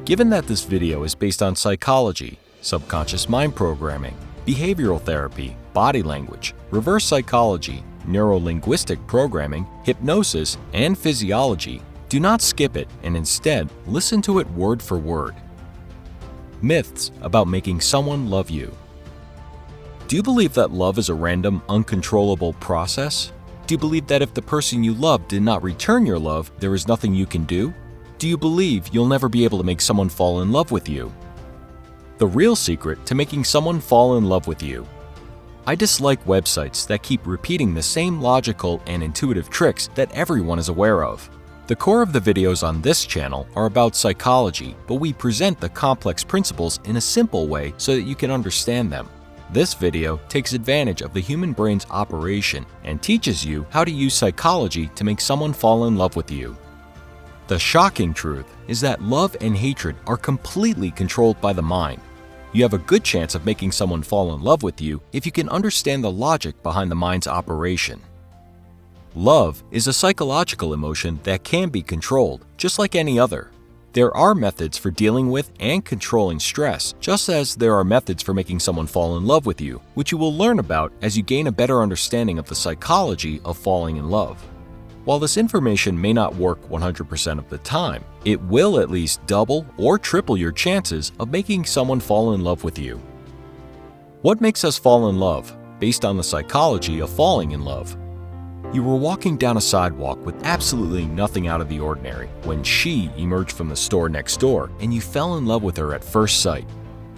Given that this video is based on psychology, subconscious mind programming, behavioral therapy, body language, reverse psychology, neuro-linguistic programming, hypnosis, and physiology, do not skip it and instead listen to it word for word. Myths about making someone love you. Do you believe that love is a random, uncontrollable process? Do you believe that if the person you love did not return your love, there is nothing you can do? Do you believe you'll never be able to make someone fall in love with you? The real secret to making someone fall in love with you. I dislike websites that keep repeating the same logical and intuitive tricks that everyone is aware of. The core of the videos on this channel are about psychology, but we present the complex principles in a simple way so that you can understand them. This video takes advantage of the human brain's operation and teaches you how to use psychology to make someone fall in love with you. The shocking truth is that love and hatred are completely controlled by the mind. You have a good chance of making someone fall in love with you if you can understand the logic behind the mind's operation. Love is a psychological emotion that can be controlled, just like any other. There are methods for dealing with and controlling stress, just as there are methods for making someone fall in love with you, which you will learn about as you gain a better understanding of the psychology of falling in love. While this information may not work 100% of the time, it will at least double or triple your chances of making someone fall in love with you. What makes us fall in love, based on the psychology of falling in love? You were walking down a sidewalk with absolutely nothing out of the ordinary when she emerged from the store next door and you fell in love with her at first sight.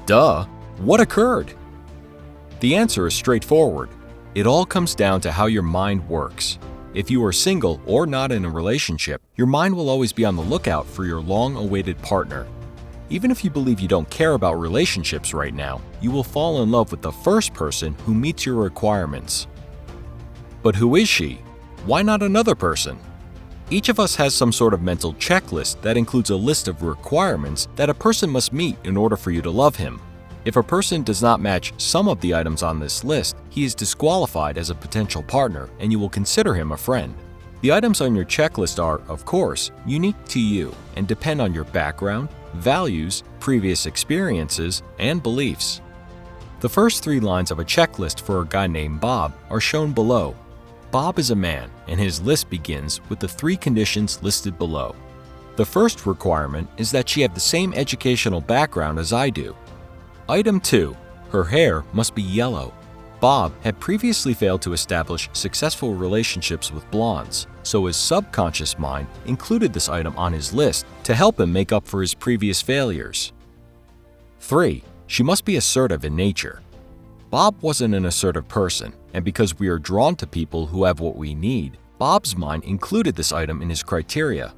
Duh! What occurred? The answer is straightforward. It all comes down to how your mind works. If you are single or not in a relationship, your mind will always be on the lookout for your long-awaited partner. Even if you believe you don't care about relationships right now, you will fall in love with the first person who meets your requirements. But who is she? Why not another person? Each of us has some sort of mental checklist that includes a list of requirements that a person must meet in order for you to love him. If a person does not match some of the items on this list, he is disqualified as a potential partner and you will consider him a friend. The items on your checklist are, of course, unique to you and depend on your background, values, previous experiences, and beliefs. The first 3 lines of a checklist for a guy named Bob are shown below. Bob is a man, and his list begins with the 3 conditions listed below. The first requirement is that she have the same educational background as I do. Item 2. Her hair must be yellow. Bob had previously failed to establish successful relationships with blondes, so his subconscious mind included this item on his list to help him make up for his previous failures. 3. She must be assertive in nature. Bob wasn't an assertive person, and because we are drawn to people who have what we need, Bob's mind included this item in his criteria.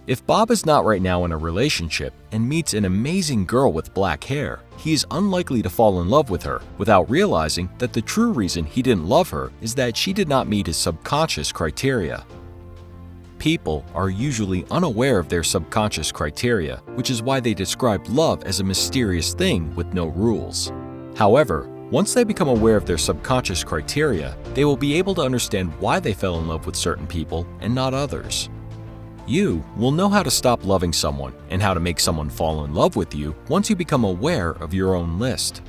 If Bob is not right now in a relationship and meets an amazing girl with black hair, he is unlikely to fall in love with her without realizing that the true reason he didn't love her is that she did not meet his subconscious criteria. People are usually unaware of their subconscious criteria, which is why they describe love as a mysterious thing with no rules. However, once they become aware of their subconscious criteria, they will be able to understand why they fell in love with certain people and not others. You will know how to stop loving someone and how to make someone fall in love with you once you become aware of your own list.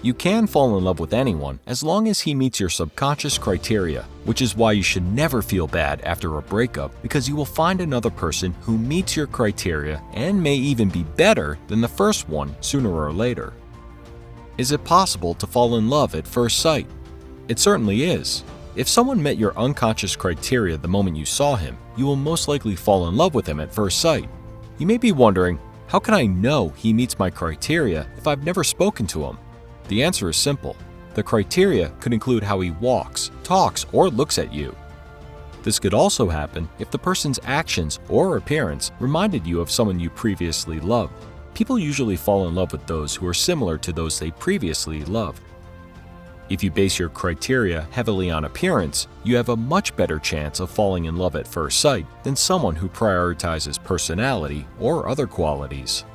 You can fall in love with anyone as long as he meets your subconscious criteria, which is why you should never feel bad after a breakup because you will find another person who meets your criteria and may even be better than the first one sooner or later. Is it possible to fall in love at first sight? It certainly is. If someone met your unconscious criteria the moment you saw him, you will most likely fall in love with him at first sight. You may be wondering, how can I know he meets my criteria if I've never spoken to him? The answer is simple. The criteria could include how he walks, talks, or looks at you. This could also happen if the person's actions or appearance reminded you of someone you previously loved. People usually fall in love with those who are similar to those they previously loved. If you base your criteria heavily on appearance, you have a much better chance of falling in love at first sight than someone who prioritizes personality or other qualities.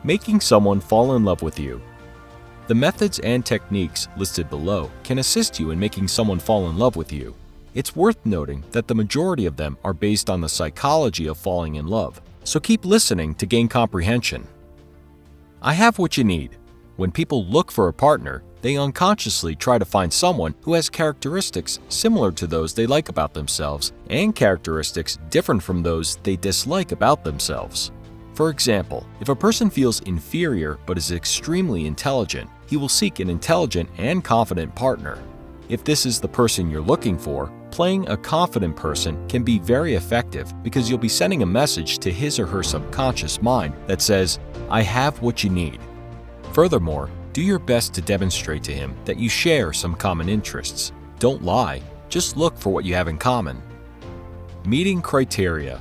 Making someone fall in love with you. The methods and techniques listed below can assist you in making someone fall in love with you. It's worth noting that the majority of them are based on the psychology of falling in love, so keep listening to gain comprehension. I have what you need. When people look for a partner, they unconsciously try to find someone who has characteristics similar to those they like about themselves and characteristics different from those they dislike about themselves. For example, if a person feels inferior but is extremely intelligent, he will seek an intelligent and confident partner. If this is the person you're looking for, playing a confident person can be very effective because you'll be sending a message to his or her subconscious mind that says, "I have what you need." Furthermore, do your best to demonstrate to him that you share some common interests. Don't lie, just look for what you have in common. Meeting criteria.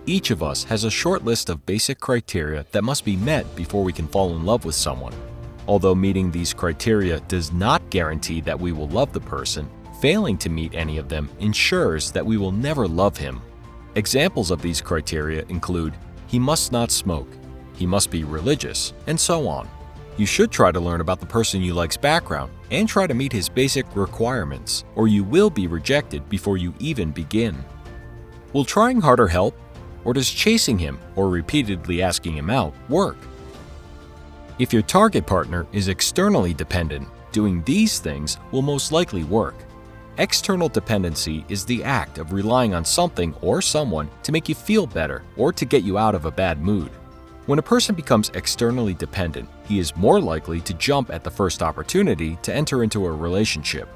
Each of us has a short list of basic criteria that must be met before we can fall in love with someone. Although meeting these criteria does not guarantee that we will love the person, failing to meet any of them ensures that we will never love him. Examples of these criteria include, he must not smoke, he must be religious, and so on. You should try to learn about the person you like's background and try to meet his basic requirements, or you will be rejected before you even begin. Will trying harder help? Or does chasing him or repeatedly asking him out work? If your target partner is externally dependent, doing these things will most likely work. External dependency is the act of relying on something or someone to make you feel better or to get you out of a bad mood. When a person becomes externally dependent, he is more likely to jump at the first opportunity to enter into a relationship.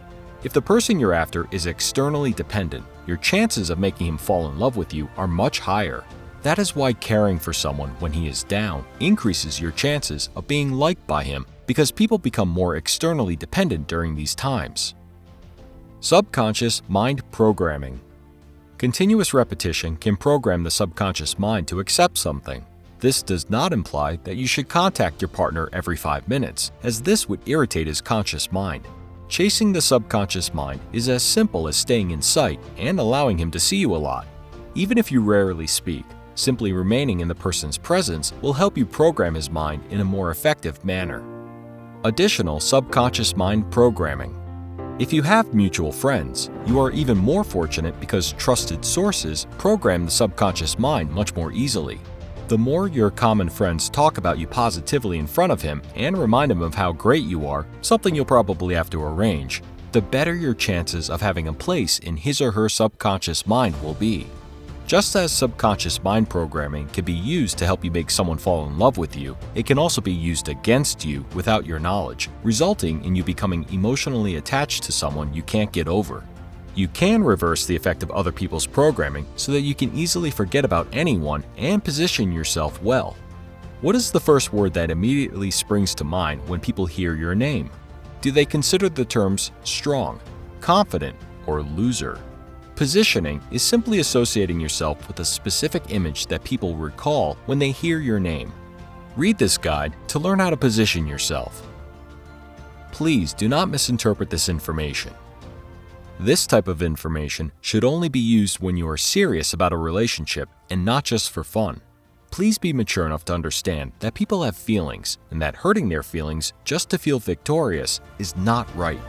If the person you're after is externally dependent, your chances of making him fall in love with you are much higher. That is why caring for someone when he is down increases your chances of being liked by him, because people become more externally dependent during these times. Subconscious mind programming. Continuous repetition can program the subconscious mind to accept something. This does not imply that you should contact your partner every 5 minutes, as this would irritate his conscious mind. Chasing the subconscious mind is as simple as staying in sight and allowing him to see you a lot. Even if you rarely speak, simply remaining in the person's presence will help you program his mind in a more effective manner. Additional subconscious mind programming. If you have mutual friends, you are even more fortunate because trusted sources program the subconscious mind much more easily. The more your common friends talk about you positively in front of him and remind him of how great you are, something you'll probably have to arrange, the better your chances of having a place in his or her subconscious mind will be. Just as subconscious mind programming can be used to help you make someone fall in love with you, it can also be used against you without your knowledge, resulting in you becoming emotionally attached to someone you can't get over. You can reverse the effect of other people's programming so that you can easily forget about anyone and position yourself well. What is the first word that immediately springs to mind when people hear your name? Do they consider the terms strong, confident, or loser? Positioning is simply associating yourself with a specific image that people recall when they hear your name. Read this guide to learn how to position yourself. Please do not misinterpret this information. This type of information should only be used when you are serious about a relationship and not just for fun. Please be mature enough to understand that people have feelings and that hurting their feelings just to feel victorious is not right.